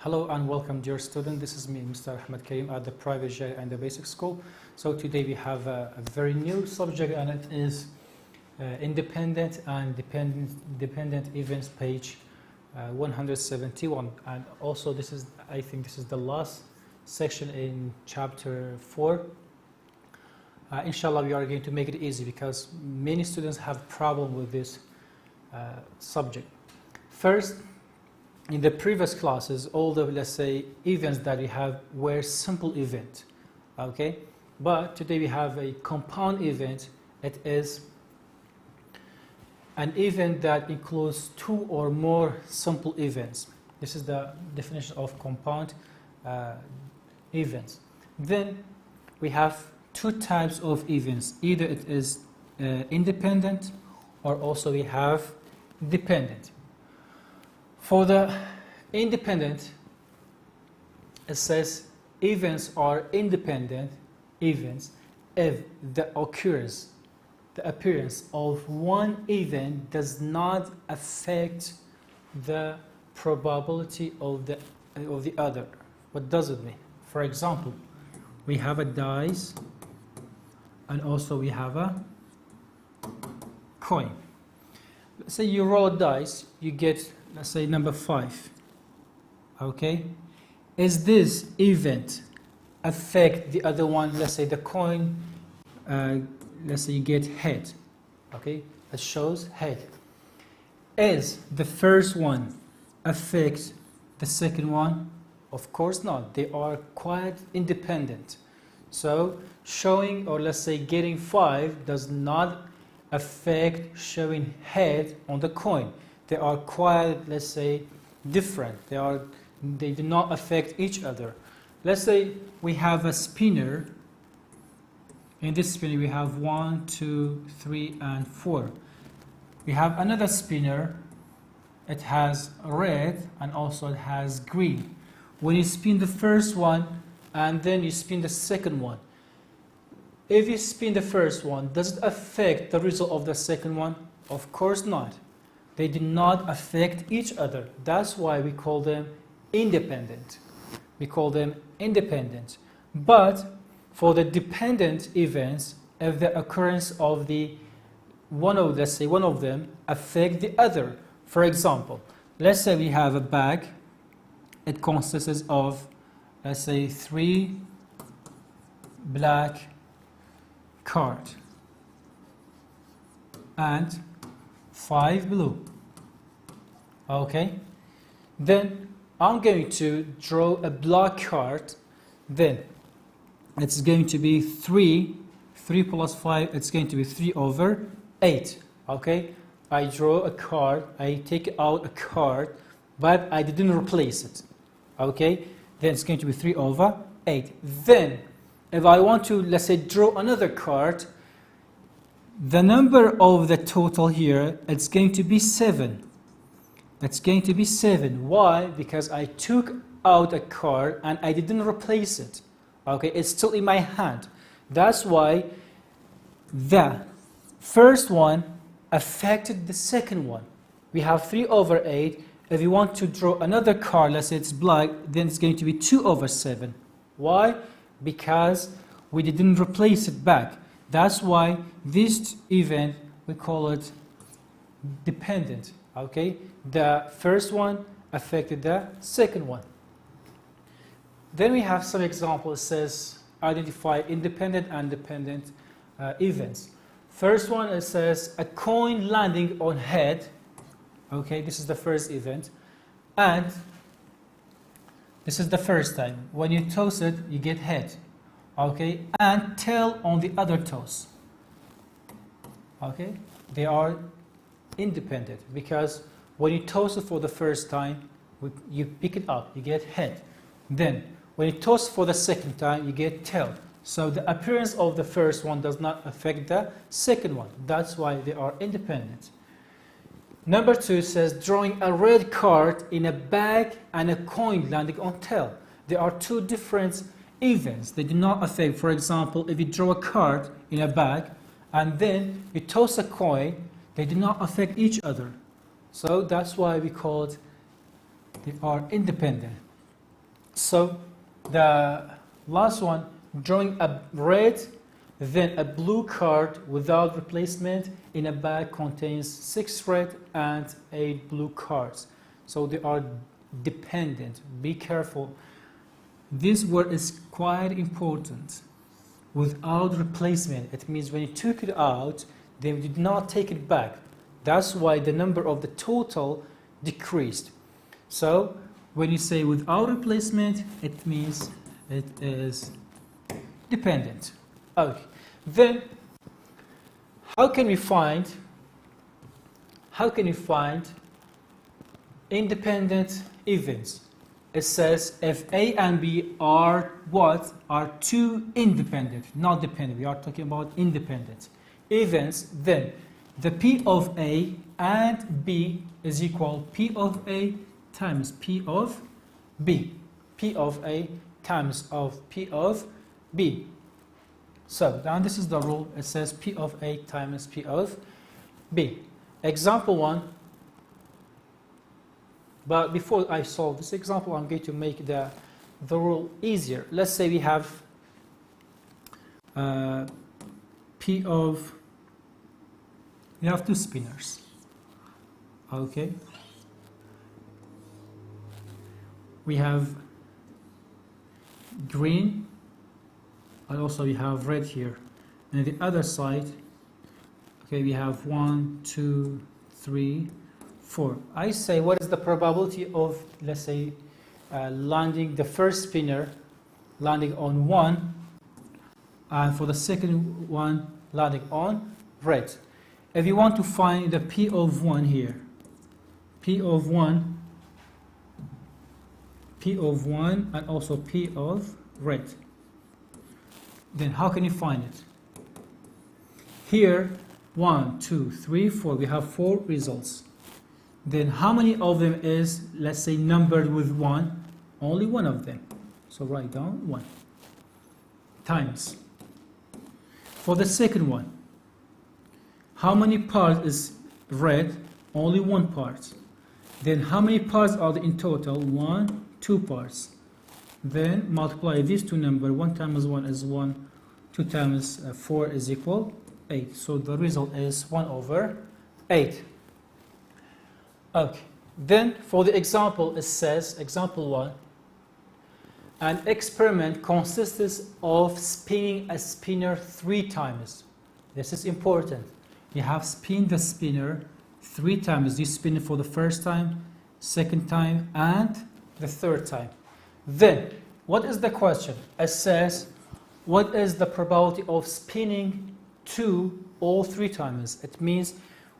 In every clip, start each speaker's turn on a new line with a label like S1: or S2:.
S1: Hello and welcome, dear student. This is me, م.ئەحمەد at the private Zhyar and the basic school. So today we have a very new subject, and it is independent and dependent events, page 171. And also I think this is the last section in chapter 4. Inshallah, we are going to make it easy because many students have problem with this subject. First, in the previous classes, all the, let's say, events that we have were simple event, okay? But today we have a compound event. It is an event that includes two or more simple events. This is the definition of compound events. Then we have two types of events. Either it is independent, or also we have dependent. For the independent, it says events are independent events if the appearance of one event does not affect the probability of the other. What does it mean? For example, we have a dice and also we have a coin. Let's say you roll a dice, you get, let's say, number 5. Okay? Is this event affect the other one? Let's say the coin, let's say you get head. Okay? It shows head. Is the first one affect the second one? Of course not. They are quite independent. So showing, or let's say getting 5 does not affect showing head on the coin. They are quite, let's say, different. They do not affect each other. Let's say we have a spinner. In this spinner we have 1, 2, 3, and 4. We have another spinner. It has red and also it has green. When you spin the first one and then you spin the second one, if you spin the first one, does it affect the result of the second one? Of course not. They do not affect each other. That's why we call them independent. We call them independent. But for the dependent events, if the occurrence of let's say one of them affect the other. For example, let's say we have a bag. It consists of, let's say, 3 black cards and 5 blue. Okay? Then I'm going to draw a black card. Then it's going to be 3 plus 5, it's going to be 3/8. Okay? I draw a card, I take out a card, but I didn't replace it. Okay? Then it's going to be 3/8. Then if I want to, let's say, draw another card, the number of the total here, it's going to be 7. It's going to be 7. Why? Because I took out a card and I didn't replace it. Okay, it's still in my hand. That's why the first one affected the second one. We have 3/8. If you want to draw another card, let's say it's black, then it's going to be 2/7. Why? Because we didn't replace it back. That's why this event, we call it dependent. Okay? The first one affected the second one. Then we have some examples. It says identify independent and dependent events. First one, it says a coin landing on head. Okay, this is the first event. And this is the first time. When you toss it, you get head. Okay, and tail on the other toss. Okay, they are independent because when you toss it for the first time, you pick it up, you get head. Then when you toss for the second time, you get tail. So the appearance of the first one does not affect the second one. That's why they are independent. Number 2 says drawing a red card in a bag and a coin landing on tail. There are two different events. They do not affect. For example, if you draw a card in a bag and then you toss a coin, they do not affect each other. So that's why we call it, they are independent. So the last one, drawing a red, then a blue card without replacement in a bag contains 6 red and 8 blue cards. So they are dependent. Be careful. This word is quite important. Without replacement, it means when you took it out, they did not take it back. That's why the number of the total decreased. So when you say without replacement, it means it is dependent. Okay. Then how can we find independent events? It says if A and B are what? Are two independent, not dependent. We are talking about independent events. Then the P of A and B is equal P of A times P of B. P of A times of P of B. So now this is the rule. It says P of A times P of B. Example 1. But before I solve this example, I'm going to make the rule easier. Let's say we have P of, we have two spinners. Okay. We have green, and also we have red here. And the other side, okay, we have 1, 2, 3, 4. I say, what is the probability of, let's say, landing the first spinner landing on 1, and for the second one landing on red? If you want to find the P of 1 here, P of 1, and also P of red, then how can you find it? Here, 1, 2, 3, 4, we have 4 results. Then how many of them is, let's say, numbered with 1? Only one of them. So write down 1 times. For the second one, how many parts is red? Only 1 part. Then how many parts are there in total? 1, 2 parts. Then multiply these two numbers. 1 times 1 is 1. 2 times 4 is equal 8. So the result is 1 over 8. Okay. Then for the example, it says, example 1, an experiment consists of spinning a spinner 3 times. This is important. You have spin the spinner 3 times. You spin it for the first time, second time, and the third time. Then, what is the question? It says, what is the probability of spinning 2 all 3 times? It means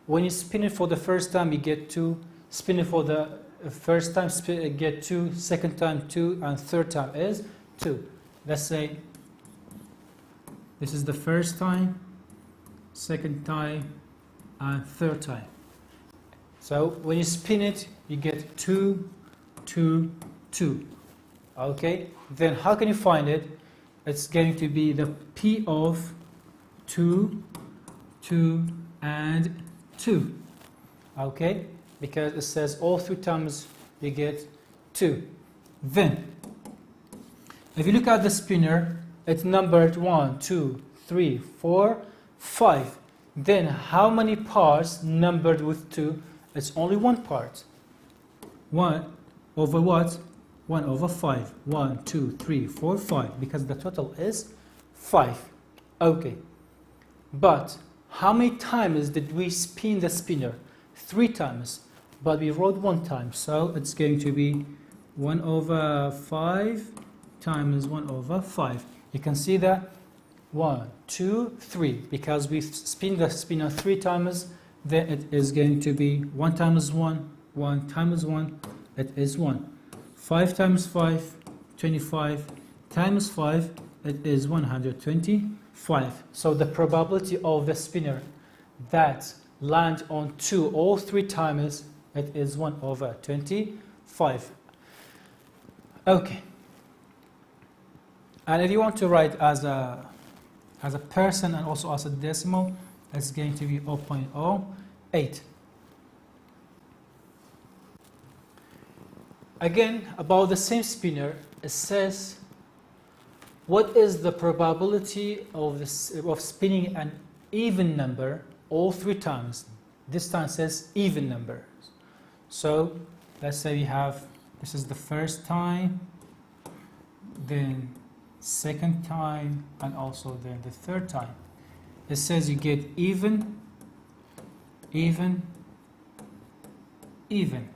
S1: when you spin it for the first time, you get 2. Spin it for the first time, get 2. Second time, 2. And third time is 2. Let's say this is the first time, second time, and third time. So when you spin it, you get 2, 2, 2. Okay? Then how can you find it? It's going to be the P of 2, 2, and 2. Okay? Because it says all 3 times you get 2. Then, if you look at the spinner, it's numbered 1, 2, 3, 4, 5. Then how many parts numbered with 2? It's only 1 part. 1 over what? 1 over 5. 1, 2, 3, 4, 5. Because the total is 5. Okay. But how many times did we spin the spinner? 3 times. But we wrote 1 time. So it's going to be 1 over 5 times 1 over 5. You can see that 1, 2, 3. Because we spin the spinner 3 times, then it is going to be 1 times 1, 1 times 1, it is 1. 5 times 5, 25, times 5, it is 125. So the probability of the spinner that land on 2 all 3 times, it is 1 over 25. Okay. And if you want to write as a person and also as a decimal, it's going to be 0.08. Again, about the same spinner, it says, what is the probability of spinning an even number all 3 times? This time says even number. So let's say we have, this is the first time, then second time, and also then the third time. It says you get even, even, even.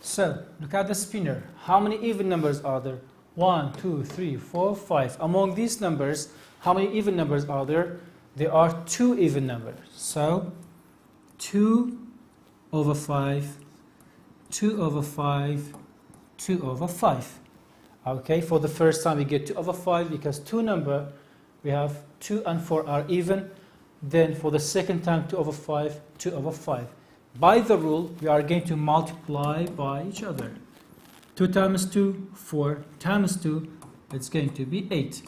S1: So look at the spinner. How many even numbers are there? 1, 2, 3, 4, 5. Among these numbers, how many even numbers are there? There are 2 even numbers. So 2 over 5, 2 over 5, 2 over 5. Okay, for the first time we get 2 over 5 because 2 number, we have 2 and 4 are even. Then for the second time 2 over 5, 2 over 5. By the rule, we are going to multiply by each other. 2 times 2, 4 times 2, it's going to be 8.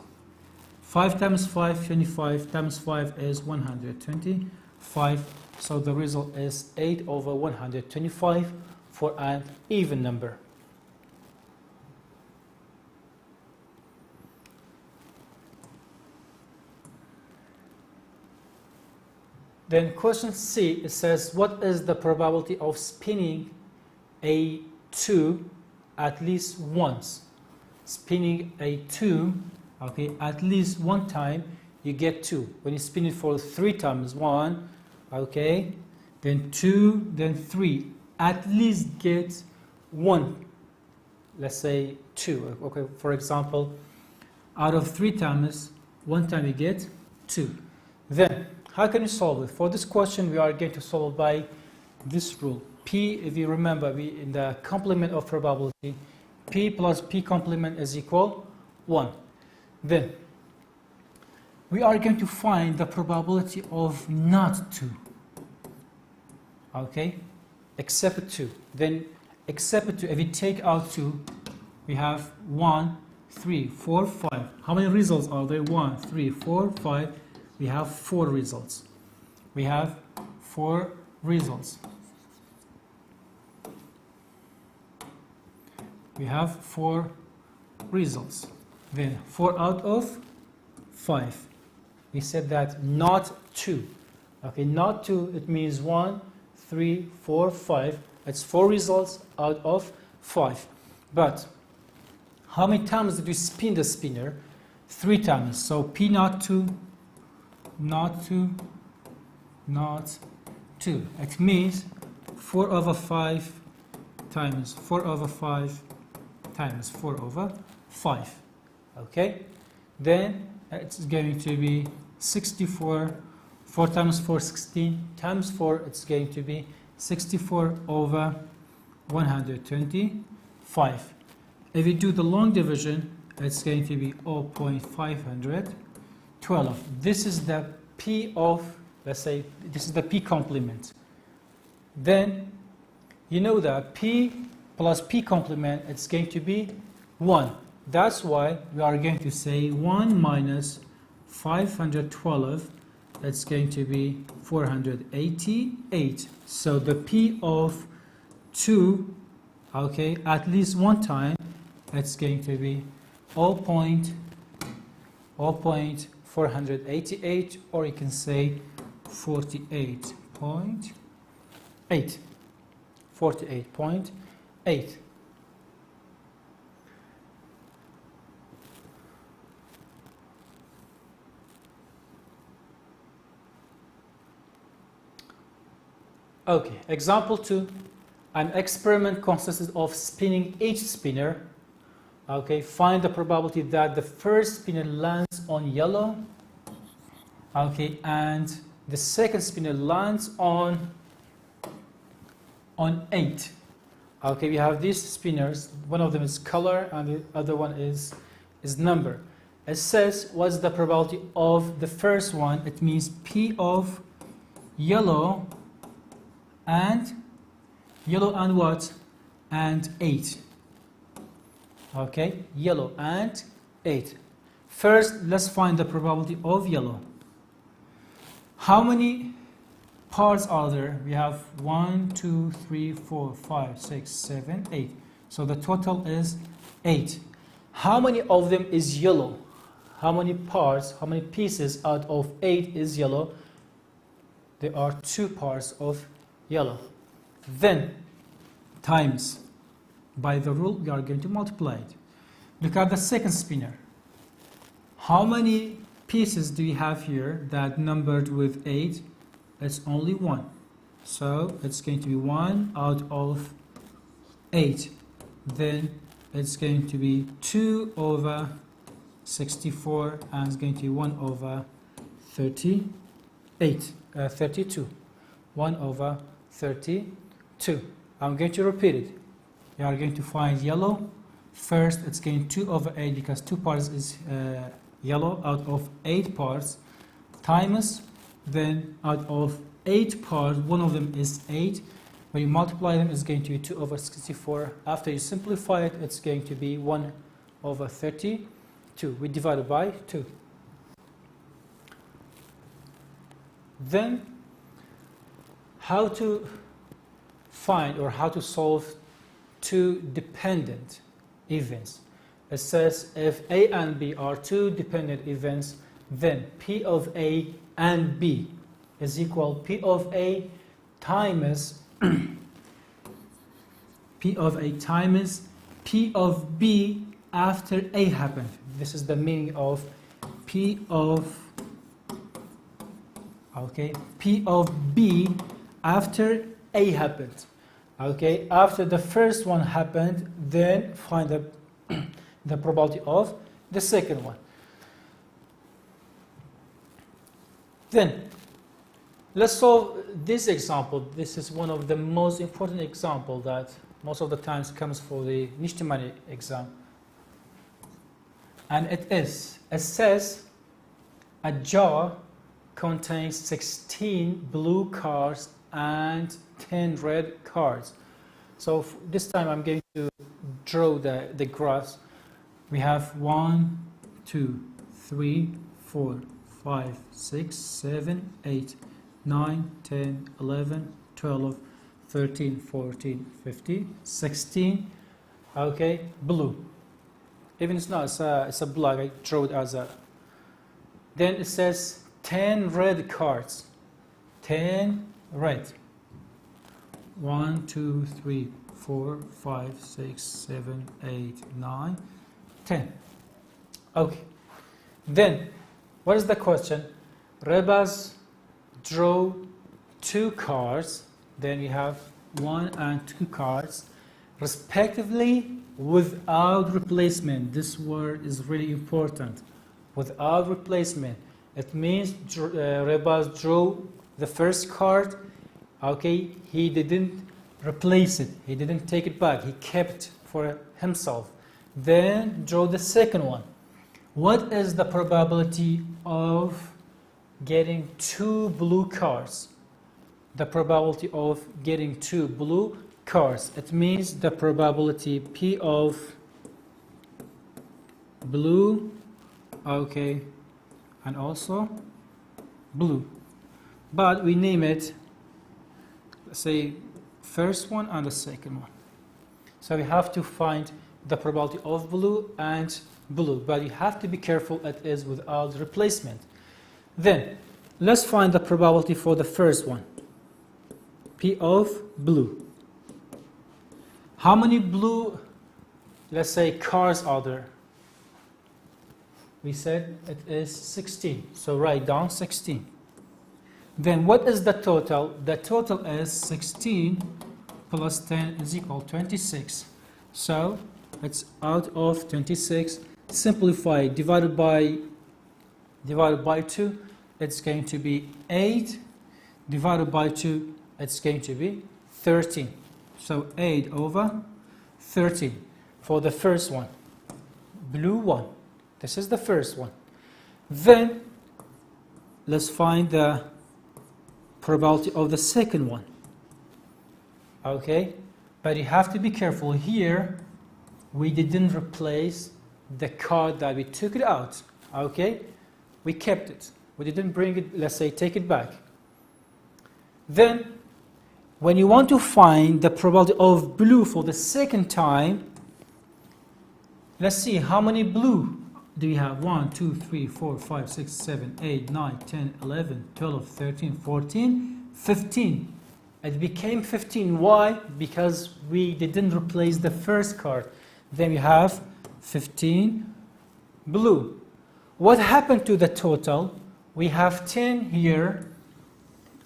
S1: 5 times 5, 25 times 5 is 125. So the result is 8 over 125 for an even number. Then question C, it says, what is the probability of spinning a 2 at least once? Spinning a 2, okay, at least one time, you get 2. When you spin it for 3 times, 1, okay, then 2, then 3, at least get 1. Let's say 2. Okay, for example, out of 3 times, 1 time you get 2. Then, how can you solve it? For this question, we are going to solve by this rule. P, if you remember, in the complement of probability, P plus P complement is equal 1. Then, we are going to find the probability of not 2. Okay? Except 2. Then, except 2, if we take out 2, we have 1, 3, 4, 5. How many results are there? 1, 3, 4, 5. We have 4 results. We have 4 results. We have 4 results. Then 4 out of 5. We said that not 2. Okay, not 2, it means 1, 3, 4, 5. It's 4 results out of 5. But how many times did we spin the spinner? 3 times. So P not 2. Not 2, not 2. It means 4 over 5 times 4 over 5 times 4 over 5. Okay? Then it's going to be 64. 4 times 4, 16. Times 4, it's going to be 64 over 125. If we do the long division, it's going to be 0.512. This is the P of, let's say, this is the P complement. Then, you know that P plus P complement, it's going to be 1. That's why we are going to say 1 minus 512, that's going to be 488. So the P of 2, okay, at least one time, it's going to be 0.488, or you can say 48.8. 48.8. Okay, example 2. An experiment consists of spinning each spinner. Okay, find the probability that the first spinner lands on yellow. Okay, and the second spinner lands on 8. Okay, we have these spinners. One of them is color and the other one is number. It says what's the probability of the first one. It means P of yellow and what? And 8. Okay, yellow and 8. First, let's find the probability of yellow. How many parts are there? We have 1, 2, 3, 4, 5, 6, 7, 8. So the total is 8. How many of them is yellow? How many parts, how many pieces out of 8 is yellow? There are 2 parts of yellow. Then, times. By the rule, we are going to multiply it. Look at the second spinner. How many pieces do we have here that numbered with 8? It's only 1. So it's going to be 1 out of 8. Then it's going to be 2 over 64, and it's going to be 1 over 32. 1 over 32. I'm going to repeat it. We are going to find yellow. First, it's going 2 over 8 because 2 parts is yellow out of 8 parts, times, then out of 8 parts, one of them is 8. When you multiply them, it's going to be 2 over 64. After you simplify it, it's going to be 1 over 32. We divide it by 2. Then, how to find or how to solve 2 dependent events. It says if A and B are 2 dependent events, then P of A and B is equal P of A times P of A times P of B after A happened. This is the meaning of P of P of B after A happened. Okay, after the first one happened, then find the probability of the second one. Then, let's solve this example. This is one of the most important examples that most of the times comes for the Nishtimani exam. And it says a jar contains 16 blue cards and 10 red cards. So this time I'm going to draw the graphs. We have 1, 2, 3, 4, 5, 6, 7, 8, 9, 10, 11, 12, 13, 14, 15, 16. Okay, blue. Even it's not, it's a black. I draw it as a. Then it says 10 red cards. 10 red. 1, 2, 3, 4, 5, 6, 7, 8, 9, 10. Okay. Then, what is the question? Rebas draw 2 cards. Then we have 1 and 2 cards, respectively, without replacement. This word is really important. Without replacement. It means Rebas drew the first card. Okay, he didn't replace it. He didn't take it back. He kept for himself. Then draw the second one. What is the probability of getting 2 blue cards? The probability of getting 2 blue cards. It means the probability P of blue, okay, and also blue. But we name it, let's say, first one and the second one. So we have to find the probability of blue and blue, but you have to be careful it is without replacement. Then, let's find the probability for the first one. P of blue. How many blue, let's say, cards are there? We said it is 16. So write down 16. Then what is the total? The total is 16 plus 10 is equal to 26. So it's out of 26. Simplify, divided by 2, it's going to be 8. Divided by 2, it's going to be 13. So 8 over 13 for the first one. Blue one. This is the first one. Then let's find the probability of the second one. Okay, but you have to be careful here. We didn't replace the card that we took it out. Okay, we kept it. We didn't bring it, let's say, take it back. Then when you want to find the probability of blue for the second time, let's see how many blue do we have. 1, 2, 3, 4, 5, 6, 7, 8, 9, 10, 11, 12, 13, 14, 15. It became 15. Why? Because we didn't replace the first card. Then we have 15 blue. What happened to the total? We have 10 here,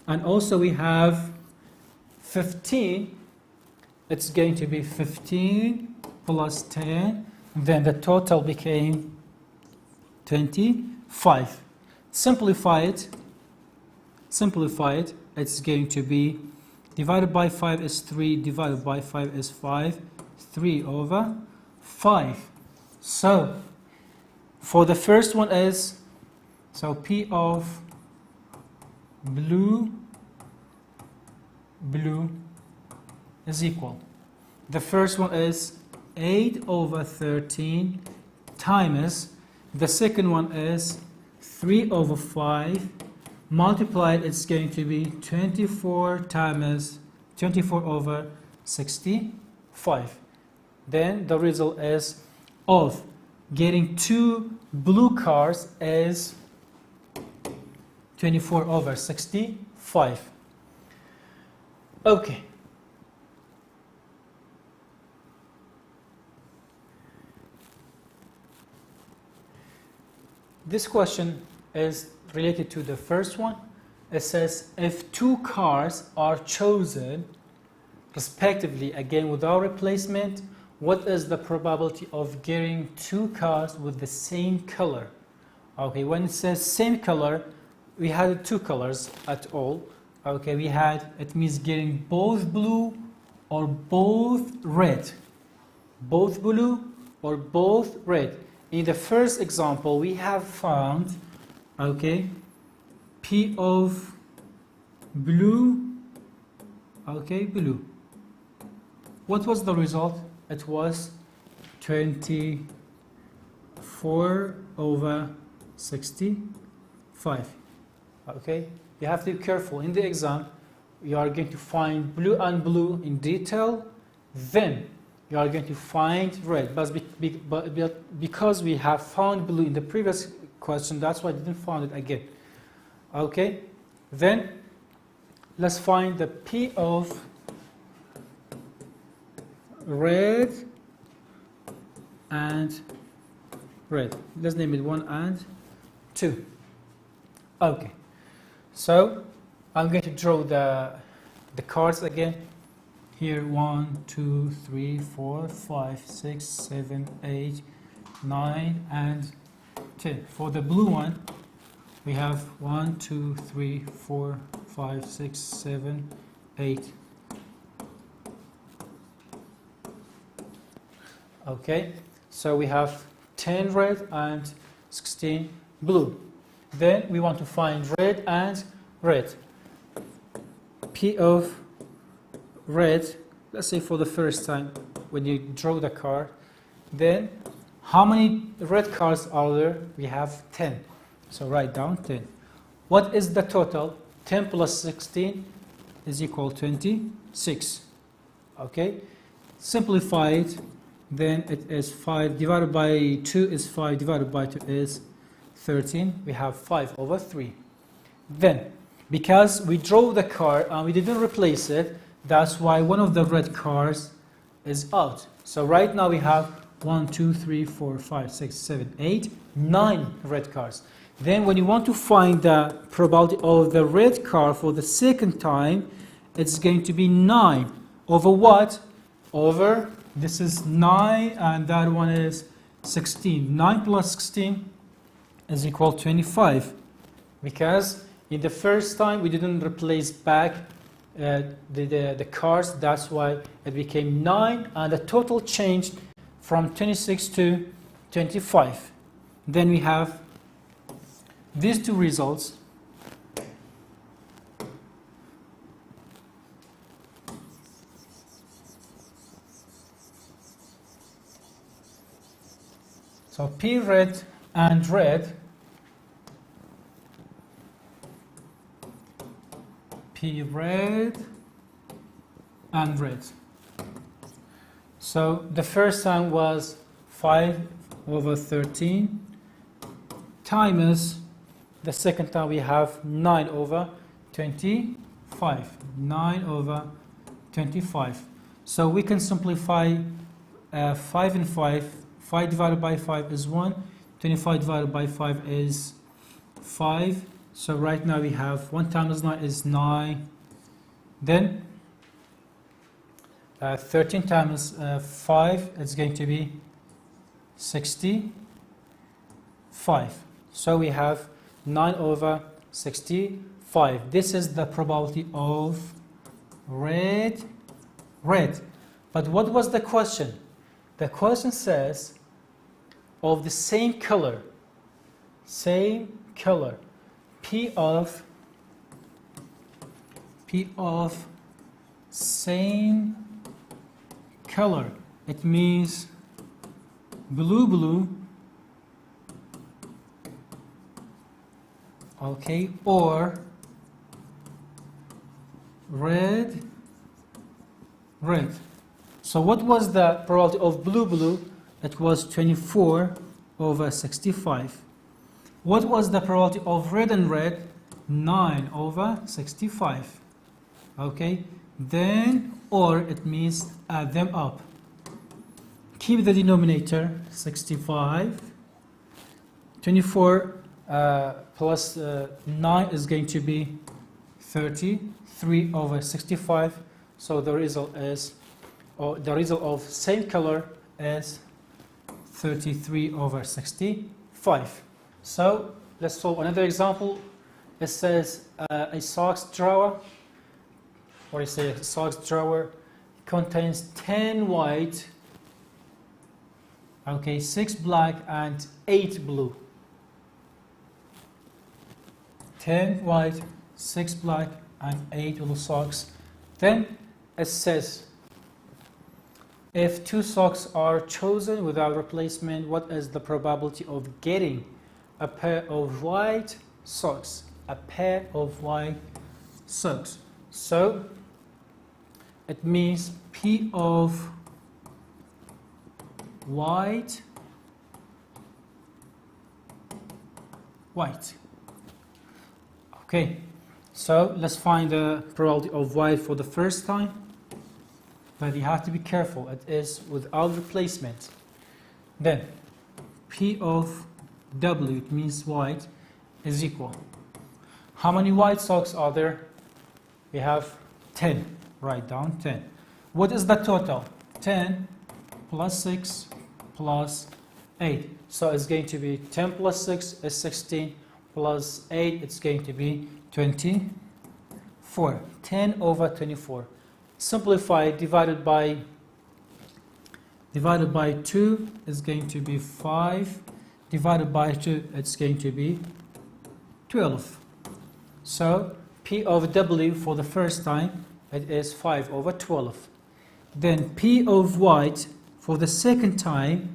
S1: and also we have 15. It's going to be 15 plus 10. Then the total became 25. Simplify it. It's going to be divided by 5 is 3, divided by 5 is 5, 3 over 5. So for the first one is, so P of blue is equal. The first one is 8 over 13 times, the second one is 3 over 5, multiplied, it's going to be 24 times 24 over 65. Then the result is of getting 2 blue cards is 24 over 65. Okay. This question is related to the first one. It says if 2 cards are chosen respectively, again without replacement, what is the probability of getting 2 cards with the same color? Okay, when it says same color, we had 2 colors at all. Okay, we had, it means getting both blue or both red. Both blue or both red. In the first example, we have found, okay, P of blue, okay, blue. What was the result? It was 24 over 65. Okay, you have to be careful. In the exam, you are going to find blue and blue in detail, then you are going to find red. But because we have found blue in the previous question, that's why I didn't find it again. Okay, then let's find the P of red and red. Let's name it 1 and 2. Okay, so I'm going to draw the cards again. Here 1, 2, 3, 4, 5, 6, 7, 8, 9 and 10. For the blue one, we have 1, 2, 3, 4, 5, 6, 7, 8. Okay, so we have 10 red and 16 blue. Then we want to find red and red. P of red, let's say for the first time when you draw the card, then how many red cards are there? We have 10. So write down 10. What is the total? 10 plus 16 is equal to 26. Okay, simplify it. Then it is 5 divided by 2 is 5 divided by 2 is 13. We have 5 over 3. Then, because we drew the card and we didn't replace it, that's why one of the red cards is out. So right now we have 1, 2, 3, 4, 5, 6, 7, 8, 9 red cards. Then when you want to find the probability of the red card for the second time, it's going to be 9 over what? Over, this is 9 and that one is 16. 9 plus 16 is equal to 25. Because in the first time we didn't replace back the cards, that's why it became 9 and the total changed from 26 to 25. Then we have these two results. So P red and red, P red and red. So the first time was 5 over 13 times the second time we have 9 over 25. 9 over 25. So we can simplify 5 and 5. 5 divided by 5 is 1. 25 divided by 5 is 5. So right now we have 1 times 9 is 9. Then 13 times 5 is going to be 65. So we have 9 over 65. This is the probability of red. But what was the question? The question says of the same color, P of same color. It means blue, okay, or red. So what was the probability of blue? It was 24 over 65. What was the probability of red and red? 9 over 65. Okay, then or it means add them up. Keep the denominator 65. 24 plus 9 is going to be 33 over 65. So the result is, or the result of same color is 33 over 65. So let's solve another example. It says a socks drawer, or I say a socks drawer contains 10 white, okay, 6 black and 8 blue. 10 white, 6 black and 8 blue socks. Then it says if 2 socks are chosen without replacement, what is the probability of getting a pair of white socks? A pair of white socks. So it means P of white. Okay, so let's find the probability of white for the first time. But you have to be careful, it is without replacement. Then P of W, it means white, is equal. How many white socks are there? We have 10. Write down 10. What is the total? 10 plus 6 plus 8. So it's going to be 10 plus 6 is 16 plus 8, it's going to be 24. 10 over 24. Simplify, divided by 2 is going to be 5. Divided by 2, it's going to be 12. So P of W for the first time, it is 5 over 12. Then P of white for the second time,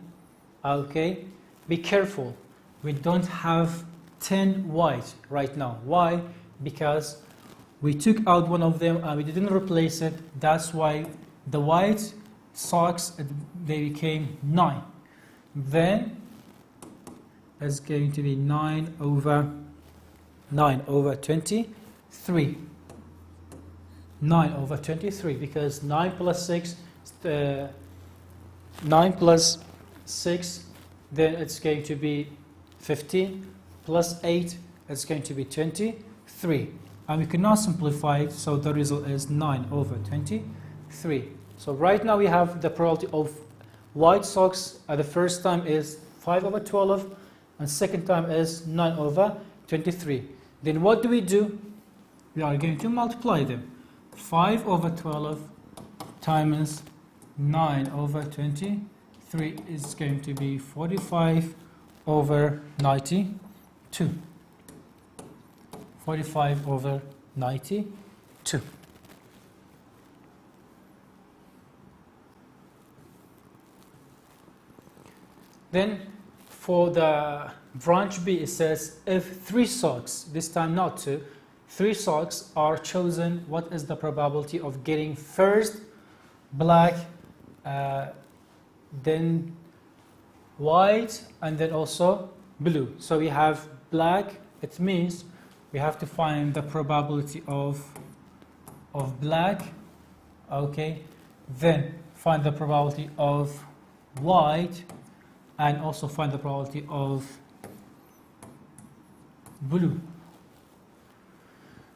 S1: okay, be careful. We don't have 10 white right now. Why? Because we took out one of them and we didn't replace it. That's why the white socks, they became 9. Then it's going to be 9 over 23. 9 over 23, because 9 plus 6, 9 plus 6, then it's going to be 15, plus 8, it's going to be 23. And we cannot simplify it, so the result is 9 over 23. So right now we have the probability of white socks at the first time is 5 over 12, and second time is 9 over 23. Then what do? We are going to multiply them. 5 over 12 times 9 over 23 is going to be 45 over 92. 45 over 92. Then for the branch B, it says if 3 socks, this time not 2, 3 socks are chosen, what is the probability of getting first black, then white, and then also blue. So we have black. It means we have to find the probability of black. Okay. Then find the probability of white, and also find the probability of blue.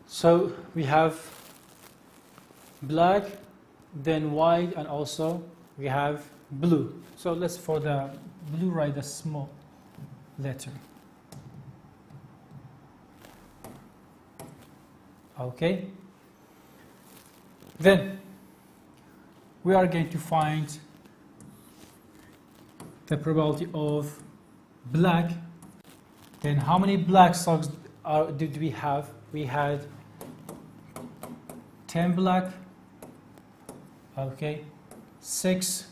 S1: So we have black, then white, and also we have blue. So let's, for the blue, write a small letter. Okay. Then we are going to find the probability of black. Then how many black socks did we have? We had 10 black, okay, 6,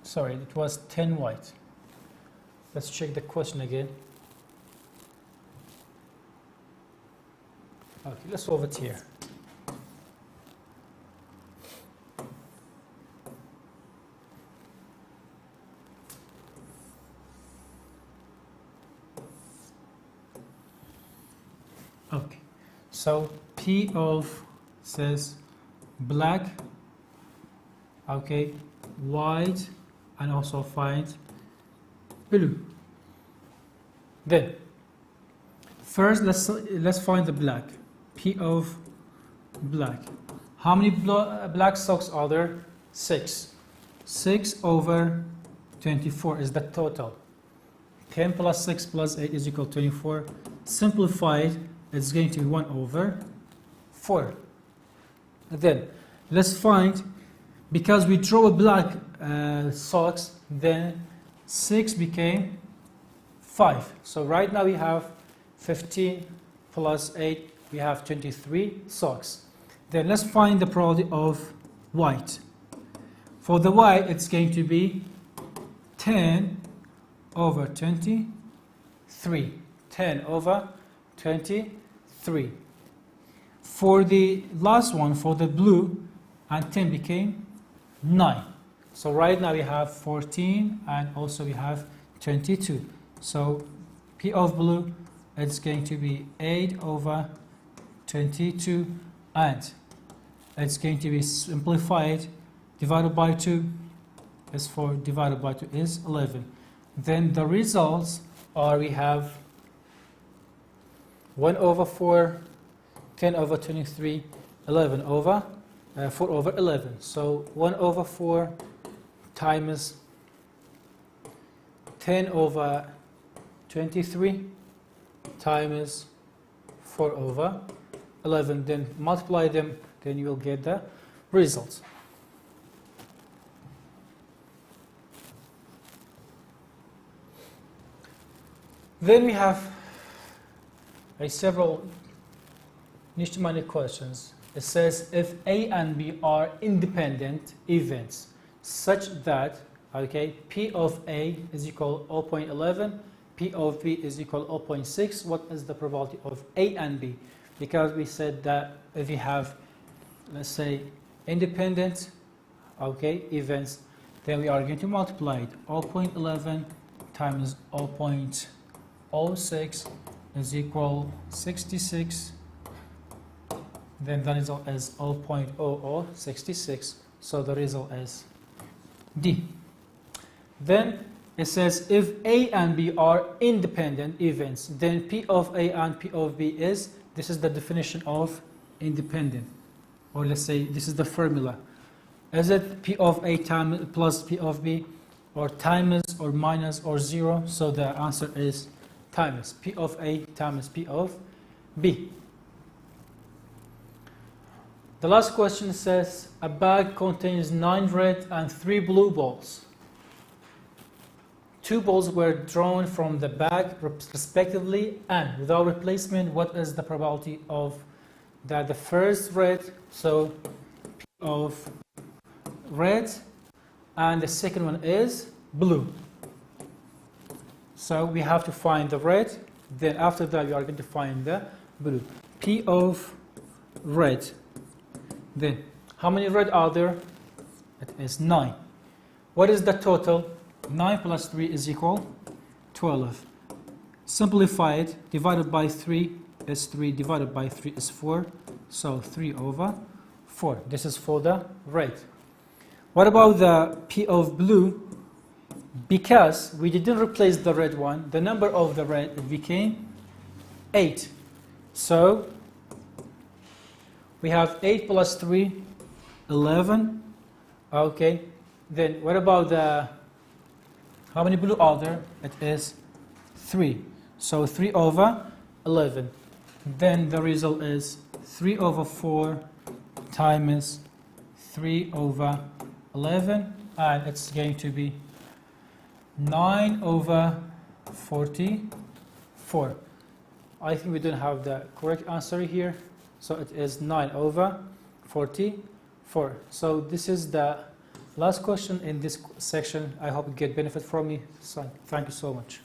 S1: sorry, it was 10 white. Let's check the question again. Okay, let's solve it here. Okay, so P of says black, okay, white, and also find blue. Then first let's find the black. P of black. How many black socks are there? 6. 6 over 24 is the total. 10 plus 6 plus 8 is equal to 24. Simplified, it's going to be 1 over 4. Then let's find, because we draw a black socks, then 6 became 5. So right now we have 15 plus 8, we have 23 socks. Then let's find the probability of white. For the white, it's going to be 10 over 23. 10 over 23. For the last one, for the blue, and 10 became 9. So right now we have 14 and also we have 22. So P of blue, it's going to be 8 over 22, and it's going to be simplified, divided by 2 is 4, divided by 2 is 11. Then the results are, we have 1 over 4, 10 over 23, 11 over 4 over 11. So 1 over 4 times 10 over 23 times 4 over 11. Then multiply them, then you will get the results. Then we have several niche-to-money questions. It says if A and B are independent events such that, okay, P of A is equal 0.11, P of B is equal 0.6, what is the probability of A and B? Because we said that if you have, let's say, independent, okay, events, then we are going to multiply it. 0.11 times 0.06 is equal 66. Then the result is 0.0066. So the result is D. Then it says if A and B are independent events, then P of A and P of B is, this is the definition of independent. Or let's say this is the formula. Is it P of A times plus P of B, or times or minus or 0? So the answer is times. P of A times P of B. The last question says a bag contains 9 red and 3 blue balls. 2 balls were drawn from the bag respectively, and without replacement, what is the probability of that the first red, so P of red, and the second one is blue. So we have to find the red, then after that we are going to find the blue. P of red. Then How many red are there? It is 9. What is the total? 9 plus 3 is equal 12. Simplify it. Divided by 3 is 3. Divided by 3 is 4. So 3 over 4. This is for the red. What about the P of blue? Because we didn't replace the red one, the number of the red it became 8. So we have 8 plus 3, 11. Okay. Then what about the, how many blue are there? It is 3. So 3 over 11. Then the result is 3 over 4 times 3 over 11. And it's going to be 9 over 44. I think we don't have the correct answer here. So it is 9 over 44. So this is the last question in this section. I hope you get benefit from me. So thank you so much.